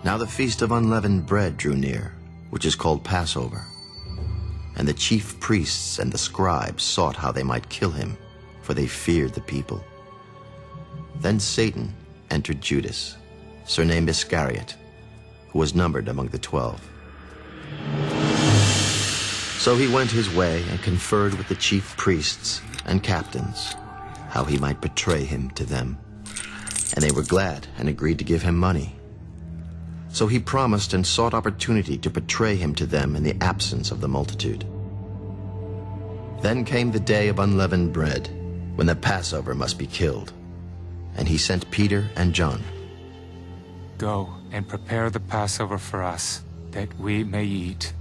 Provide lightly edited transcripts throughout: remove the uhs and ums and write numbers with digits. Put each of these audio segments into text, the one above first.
Now the feast of unleavened bread drew near, which is called Passover. And the chief priests and the scribes sought how they might kill him, for they feared the people. Then Satan entered Judas, surnamed Iscariot, who was numbered among the 12. So he went his way and conferred with the chief priests and captains, how he might betray him to them. And they were glad and agreed to give him money. So he promised and sought opportunity to betray him to them in the absence of the multitude. Then came the day of unleavened bread, when the Passover must be killed. And he sent Peter and John. Go and prepare the Passover for us, that we may eat.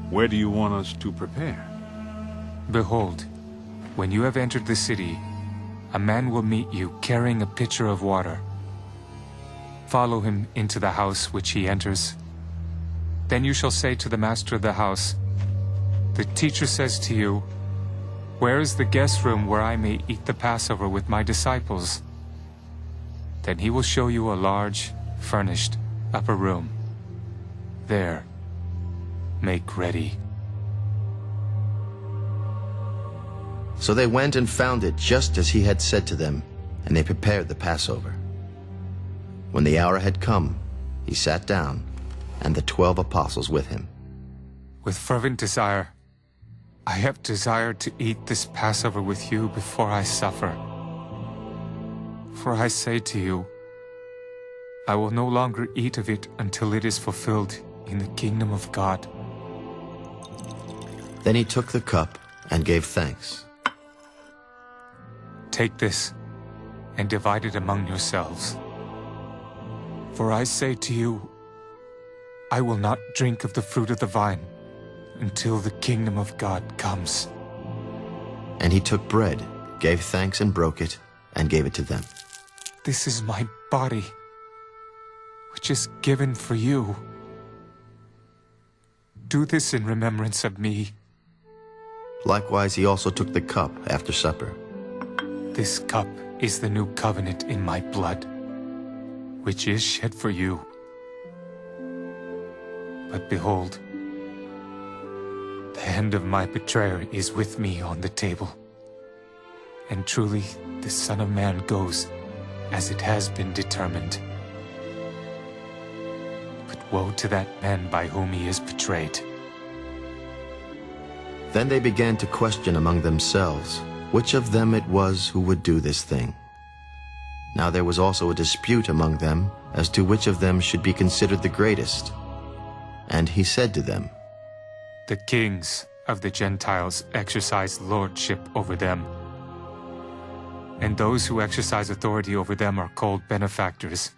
Where do you want us to prepare? Behold, when you have entered the city, a man will meet you carrying a pitcher of water. Follow him into the house which he enters. Then you shall say to the master of the house, the teacher says to you, where is the guest room where I may eat the Passover with my disciples? Then he will show you a large, furnished upper room. There, make ready. So they went and found it just as he had said to them, and they prepared the Passover. When the hour had come, he sat down, and the 12 apostles with him. With fervent desire, I have desired to eat this Passover with you before I suffer. For I say to you, I will no longer eat of it until it is fulfilled in the kingdom of God. Then he took the cup and gave thanks. Take this and divide it among yourselves. For I say to you, I will not drink of the fruit of the vine until the kingdom of God comes. And he took bread, gave thanks and broke it, and gave it to them. This is my body, which is given for you. Do this in remembrance of me. Likewise, he also took the cup after supper. This cup is the new covenant in my blood, which is shed for you. But behold, the hand of my betrayer is with me on the table. And truly, the Son of Man goes as it has been determined. But woe to that man by whom he is betrayed. Then they began to question among themselves which of them it was who would do this thing. Now there was also a dispute among them as to which of them should be considered the greatest. And he said to them, The kings of the Gentiles exercise lordship over them, and those who exercise authority over them are called benefactors.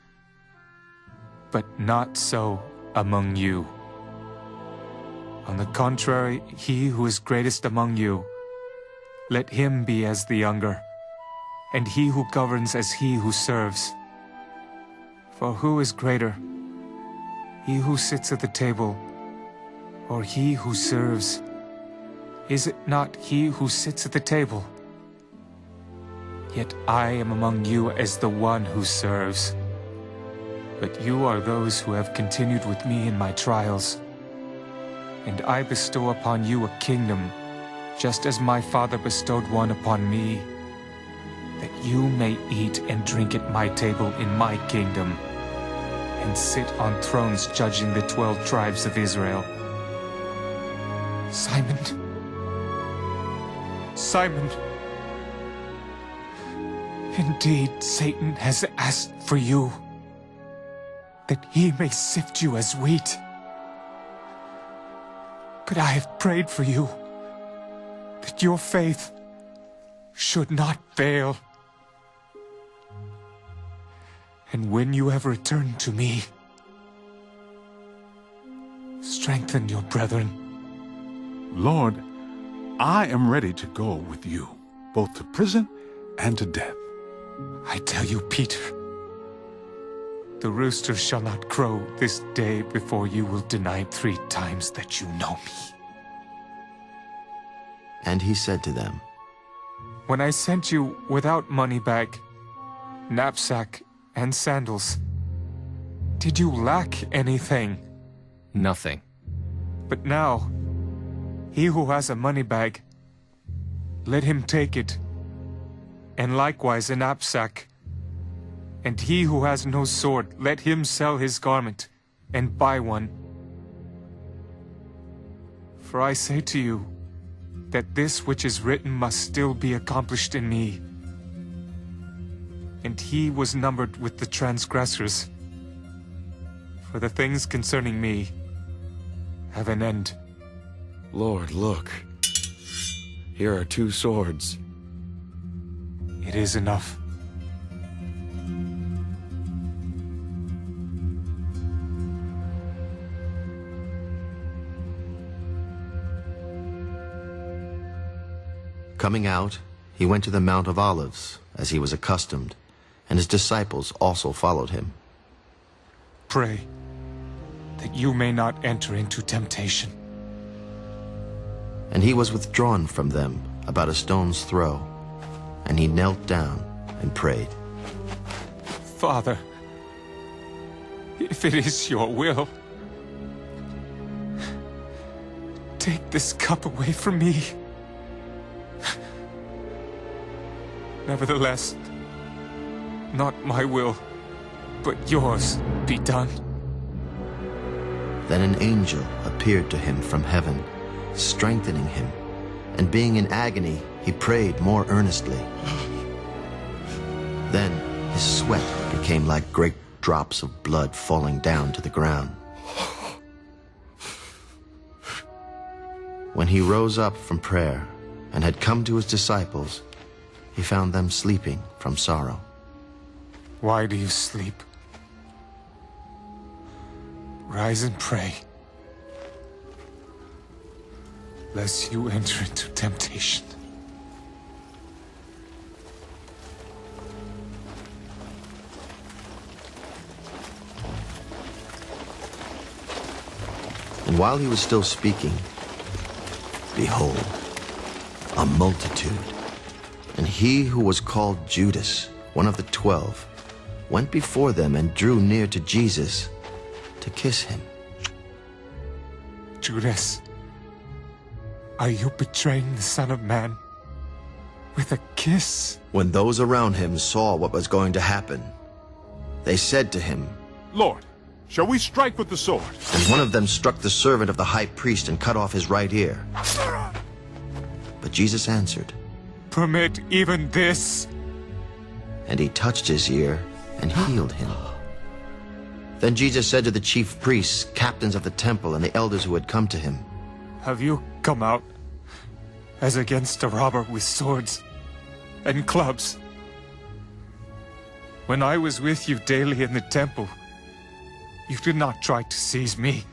But not so among you. On the contrary, he who is greatest among you, let him be as the younger, and he who governs as he who serves. For who is greater, he who sits at the table, or he who serves? Is it not he who sits at the table? Yet I am among you as the one who serves. But you are those who have continued with me in my trials. And I bestow upon you a kingdom, just as my Father bestowed one upon me, that you may eat and drink at my table in my kingdom, and sit on thrones judging the 12 tribes of Israel. Simon, Simon, indeed Satan has asked for you, that he may sift you as wheat. But I have prayed for you, that your faith should not fail. And when you have returned to me, strengthen your brethren. Lord, I am ready to go with you, both to prison and to death. I tell you, Peter, the rooster shall not crow this day before you will deny 3 times that you know me. And he said to them, When I sent you without money bag, knapsack, and sandals, Did you lack anything? Nothing. But now, he who has a money bag, let him take it, and likewise a knapsack. And he who has no sword, let him sell his garment, and buy one. For I say to you, that this which is written must still be accomplished in me. And he was numbered with the transgressors. For the things concerning me have an end. Lord, look. Here are 2 swords. It is enough. Coming out, he went to the Mount of Olives, as he was accustomed, and his disciples also followed him. Pray that you may not enter into temptation. And he was withdrawn from them about a stone's throw, and he knelt down and prayed. Father, if it is your will, take this cup away from me. Nevertheless, not my will, but yours be done. Then an angel appeared to him from heaven, strengthening him, and being in agony, he prayed more earnestly. Then his sweat became like great drops of blood falling down to the ground. When he rose up from prayer and had come to his disciples, he found them sleeping from sorrow. Why do you sleep? Rise and pray, lest you enter into temptation. And while he was still speaking, behold, a multitude, and he who was called Judas, one of the 12, went before them and drew near to Jesus to kiss him. Judas, are you betraying the Son of Man with a kiss? When those around him saw what was going to happen, they said to him, Lord, shall we strike with the sword? and one of them struck the servant of the high priest and cut off his right ear. But Jesus answered, Permit even this. and he touched his ear and healed him. Then Jesus said to the chief priests, captains of the temple, and the elders who had come to him, Have you come out as against a robber with swords and clubs? When I was with you daily in the temple, you did not try to seize me.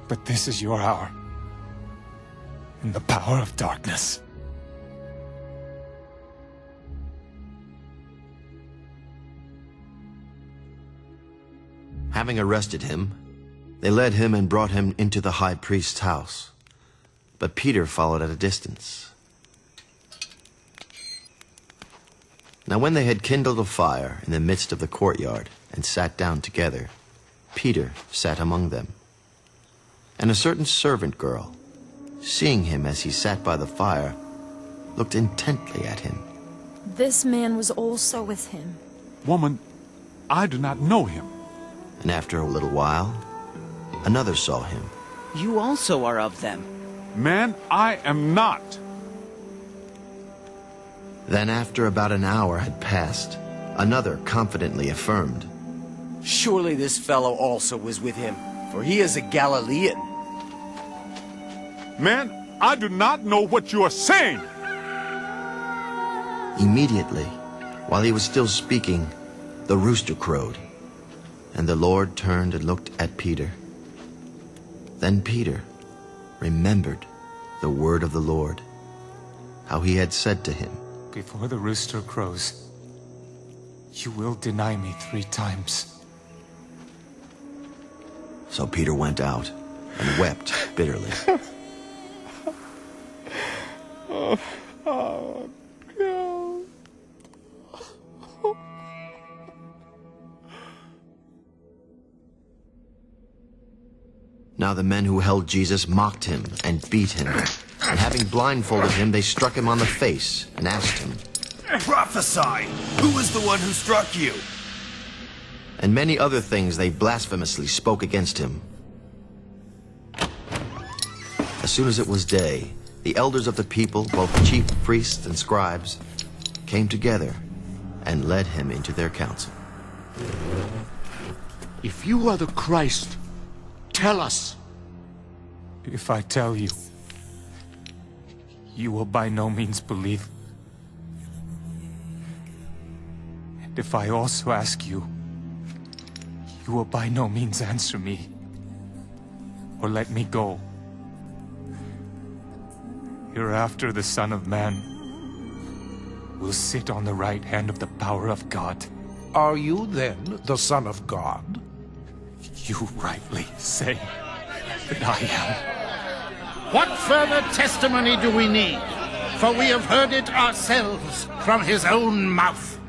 But this is your hour, in the power of darkness. Having arrested him, they led him and brought him into the high priest's house. But Peter followed at a distance. Now when they had kindled a fire in the midst of the courtyard and sat down together, Peter sat among them. And a certain servant girl, seeing him as he sat by the fire, looked intently at him. This man was also with him. Woman, I do not know him. And after a little while, another saw him. You also are of them. Man, I am not. Then after about an hour had passed, another confidently affirmed, Surely this fellow also was with him, for he is a Galilean. Man, I do not know what you are saying. Immediately, while he was still speaking, the rooster crowed. And the Lord turned and looked at Peter. Then Peter remembered the word of the Lord, how he had said to him, Before the rooster crows, you will deny me 3 times. So Peter went out and wept bitterly. Now the men who held Jesus mocked him and beat him. And having blindfolded him, they struck him on the face and asked him, Prophesy! Who is the one who struck you? and many other things they blasphemously spoke against him. As soon as it was day, the elders of the people, both chief priests and scribes, came together and led him into their council. If you are the Christ, tell us. If I tell you, you will by no means believe. And if I also ask you, you will by no means answer me or let me go. Hereafter the Son of Man will sit on the right hand of the power of God. Are you then the Son of God? You rightly say that I am. What further testimony do we need? For we have heard it ourselves from his own mouth.